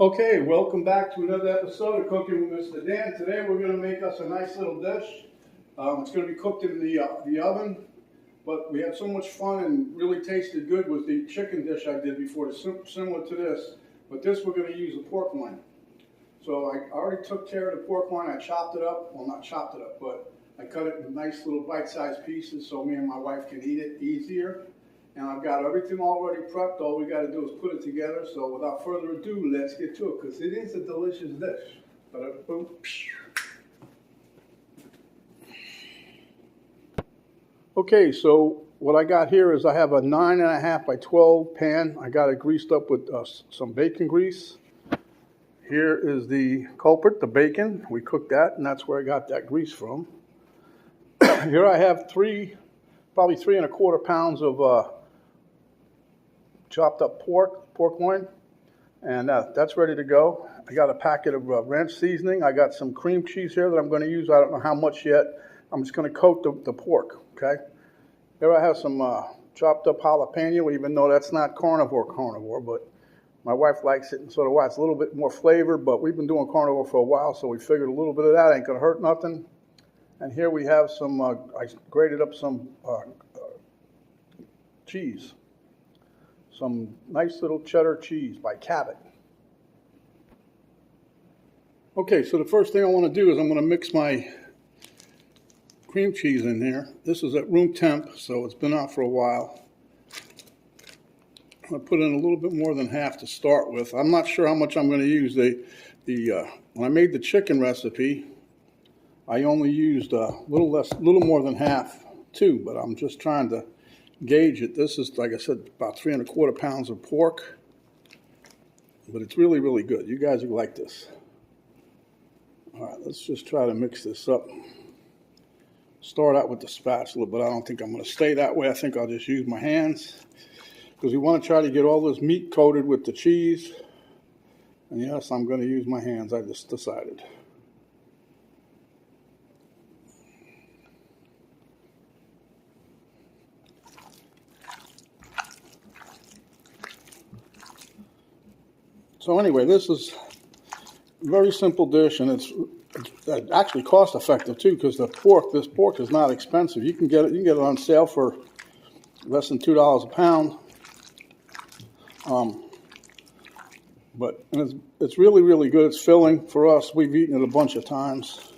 Okay, welcome back to another episode of Cooking with Mr. Dan. Today we're going to make us a nice little dish. It's going to be cooked in the oven, but we had so much fun and really tasted good with the chicken dish I did before. It's similar to this, but this we're going to use the pork loin. So I already took care of the pork loin. I chopped it up. Well, not chopped it up, but I cut it in nice little bite-sized pieces so me and my wife can eat it easier. And I've got everything already prepped. All we got to do is put it together. So without further ado, let's get to it because it is a delicious dish. Okay, so what I got here is I have a 9.5 by 12 pan. I got it greased up with some bacon grease. Here is the culprit, the bacon. We cooked that, and that's where I got that grease from. Here I have probably 3¼ pounds of chopped up pork loin, and that's ready to go. I got a packet of ranch seasoning. I got some cream cheese here that I'm going to use. I don't know how much yet. I'm just going to coat the pork, okay? Here I have some chopped up jalapeno, even though that's not carnivore, but my wife likes it, and so do I. It's a little bit more flavor, but we've been doing carnivore for a while, so we figured a little bit of that ain't going to hurt nothing. And here we have some, I grated up some cheese. Some nice little cheddar cheese by Cabot. Okay, so the first thing I want to do is I'm going to mix my cream cheese in here. This is at room temp, so it's been out for a while. I'm going to put in a little bit more than half to start with. I'm not sure how much I'm going to use. When I made the chicken recipe, I only used a little more than half too, but I'm just trying to gauge it. This is, like I said, about 3¼ pounds of pork, but it's really, really good. You guys will like this. All right, let's just try to mix this up. Start out with the spatula, but I don't think I'm going to stay that way. I think I'll just use my hands because we want to try to get all this meat coated with the cheese. And yes, I'm going to use my hands. I just decided. So anyway, this is a very simple dish, and it's actually cost effective too, because this pork is not expensive. You can get it on sale for less than $2 a pound. But it's really, really good. It's filling for us. We've eaten it a bunch of times.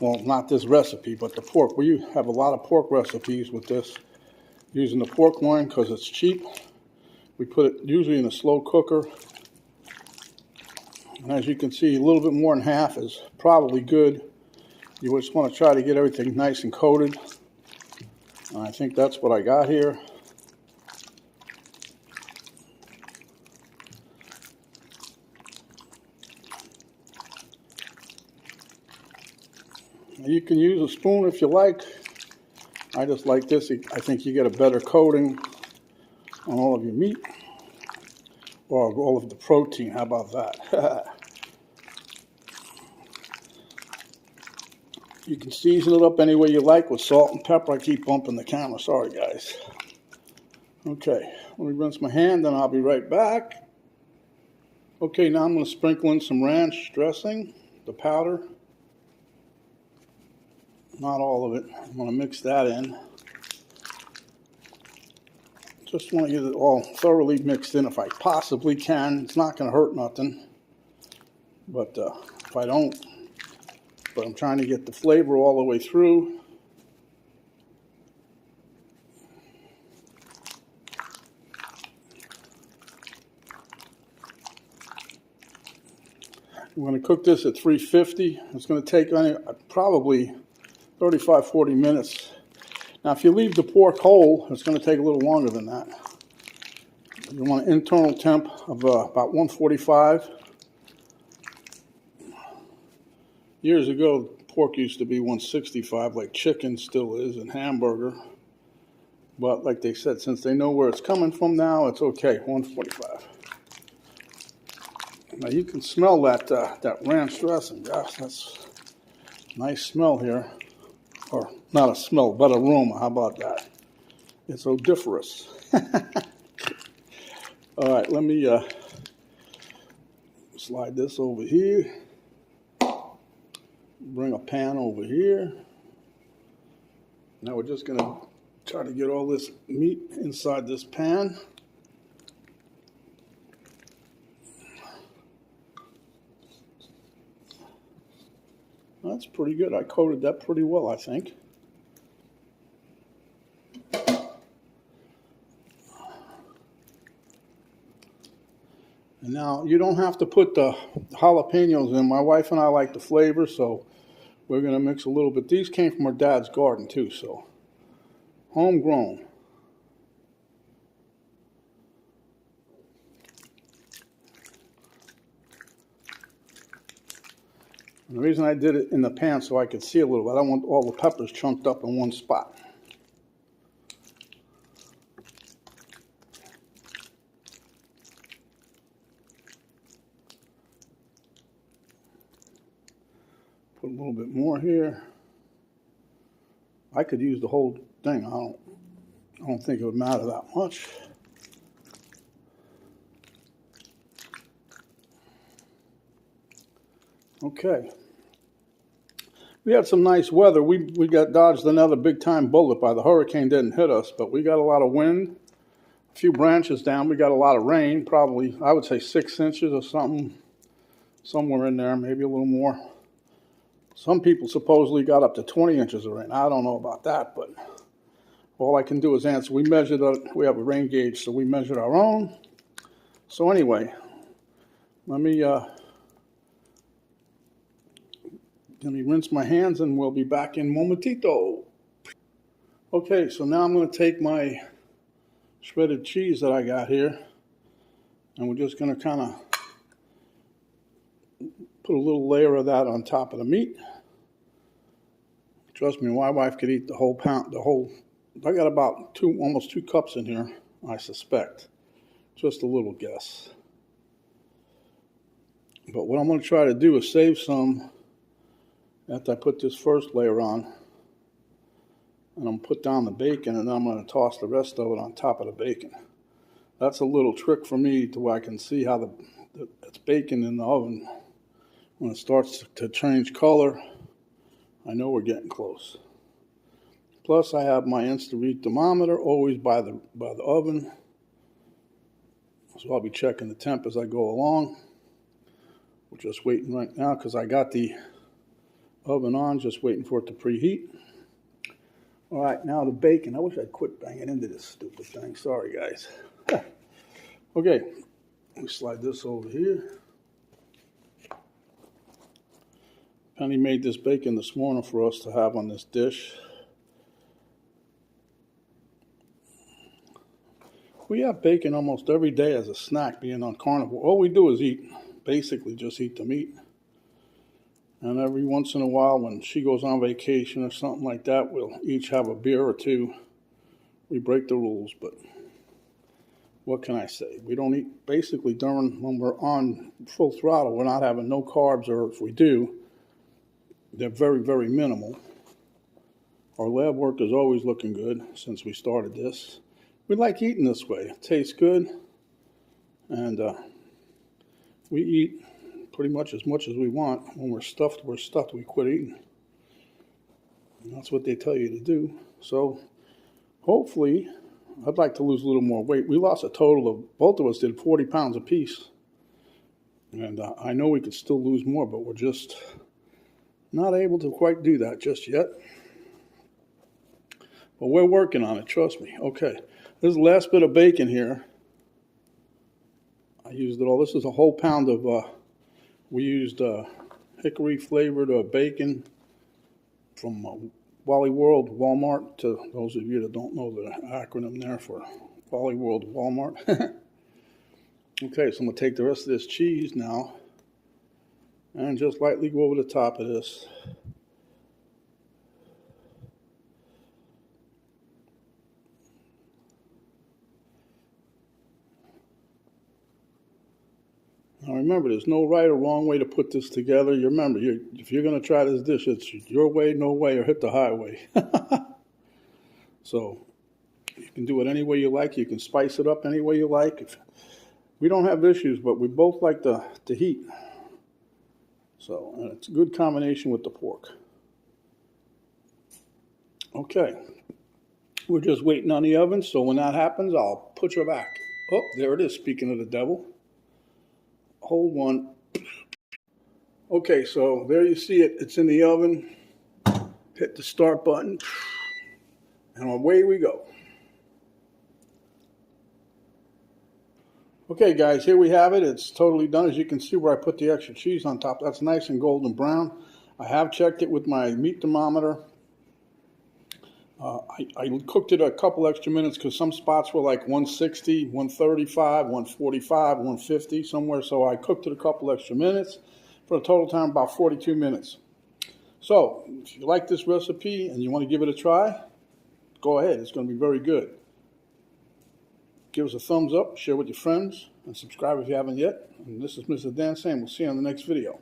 Well, not this recipe, but the pork. We have a lot of pork recipes with this, using the pork loin because it's cheap. We put it usually in a slow cooker. And as you can see, a little bit more than half is probably good. You just want to try to get everything nice and coated. And I think that's what I got here. You can use a spoon if you like. I just like this. I think you get a better coating on all of your meat. Or all of the protein. How about that? You can season it up any way you like with salt and pepper. I keep bumping the camera. Sorry, guys. Okay, let me rinse my hand, then I'll be right back. Okay, now I'm going to sprinkle in some ranch dressing, the powder. Not all of it. I'm going to mix that in. Just want to get it all thoroughly mixed in if I possibly can. It's not going to hurt nothing. But if I don't, I'm trying to get the flavor all the way through. I'm going to cook this at 350. It's going to take probably 35-40 minutes. Now, if you leave the pork whole, it's going to take a little longer than that. You want an internal temp of about 145. Years ago, pork used to be 165, like chicken still is, and hamburger. But like they said, since they know where it's coming from now, it's okay, 145. Now you can smell that ranch dressing. Gosh, that's a nice smell here. Or not a smell, but aroma. How about that? It's odoriferous. All right, let me Slide this over here. Bring a pan over here. Now we're just going to try to get all this meat inside this pan. That's pretty good. I coated that pretty well, I think. And now you don't have to put the jalapeños in. My wife and I like the flavor, so we're going to mix a little bit. These came from our dad's garden too, so homegrown. And the reason I did it in the pan so I could see a little bit, I don't want all the peppers chunked up in one spot. Put a little bit more here. I could use the whole thing. I don't think it would matter that much. Okay. We had some nice weather. We got dodged another big time bullet by the hurricane. Didn't hit us, but we got a lot of wind, a few branches down. We got a lot of rain, probably I would say 6 inches or something, somewhere in there, maybe a little more. Some people supposedly got up to 20 inches of rain. I don't know about that, but all I can do is answer. We measured it. We have a rain gauge, so we measured our own. So anyway, let me rinse my hands and we'll be back in momentito. Okay, so now I'm going to take my shredded cheese that I got here and we're just going to kind of put a little layer of that on top of the meat. Trust me, my wife could eat the whole pound, I got about almost 2 cups in here, I suspect. Just a little guess. But what I'm going to try to do is save some after I put this first layer on, and I'm going to put down the bacon, and then I'm going to toss the rest of it on top of the bacon. That's a little trick for me to where I can see how it's bacon in the oven. When it starts to change color, I know we're getting close. Plus, I have my Insta-Read thermometer always by the oven, so I'll be checking the temp as I go along. We're just waiting right now because I got the oven on, just waiting for it to preheat. All right, now the bacon. I wish I'd quit banging into this stupid thing. Sorry, guys. Okay, let me slide this over here. Penny made this bacon this morning for us to have on this dish. We have bacon almost every day as a snack, being on Carnivore. All we do is basically just eat the meat. And every once in a while, when she goes on vacation or something like that, we'll each have a beer or two. We break the rules, but what can I say? We don't eat, basically when we're on full throttle, we're not having no carbs, or if we do, they're very, very minimal. Our lab work is always looking good since we started this. We like eating this way. It tastes good, and we eat pretty much as we want. When we're stuffed, we quit eating. And that's what they tell you to do. So hopefully, I'd like to lose a little more weight. We lost a total of, both of us did 40 pounds apiece. And I know we could still lose more, but we're just not able to quite do that just yet. But we're working on it, trust me. Okay, this is the last bit of bacon here. I used it all. This is a whole pound of, we used hickory flavored bacon from Wally World Walmart. To those of you that don't know the acronym there for Wally World Walmart. Okay, so I'm going to take the rest of this cheese now and just lightly go over the top of this. Now remember, there's no right or wrong way to put this together. You remember, if you're going to try this dish, it's your way, no way, or hit the highway. So you can do it any way you like. You can spice it up any way you like. We don't have issues, but we both like the heat. So, and it's a good combination with the pork. Okay. We're just waiting on the oven, so when that happens, I'll put her back. Oh, there it is, speaking of the devil. Hold one. Okay, so there you see it. It's in the oven. Hit the start button. And away we go. Okay, guys, here we have it. It's totally done. As you can see where I put the extra cheese on top. That's nice and golden brown. I have checked it with my meat thermometer. I cooked it a couple extra minutes because some spots were like 160, 135, 145, 150 somewhere. So I cooked it a couple extra minutes for a total time about 42 minutes. So if you like this recipe and you want to give it a try, go ahead. It's going to be very good. Give us a thumbs up, share with your friends, and subscribe if you haven't yet. And this is Mr. Dan saying we'll see you on the next video.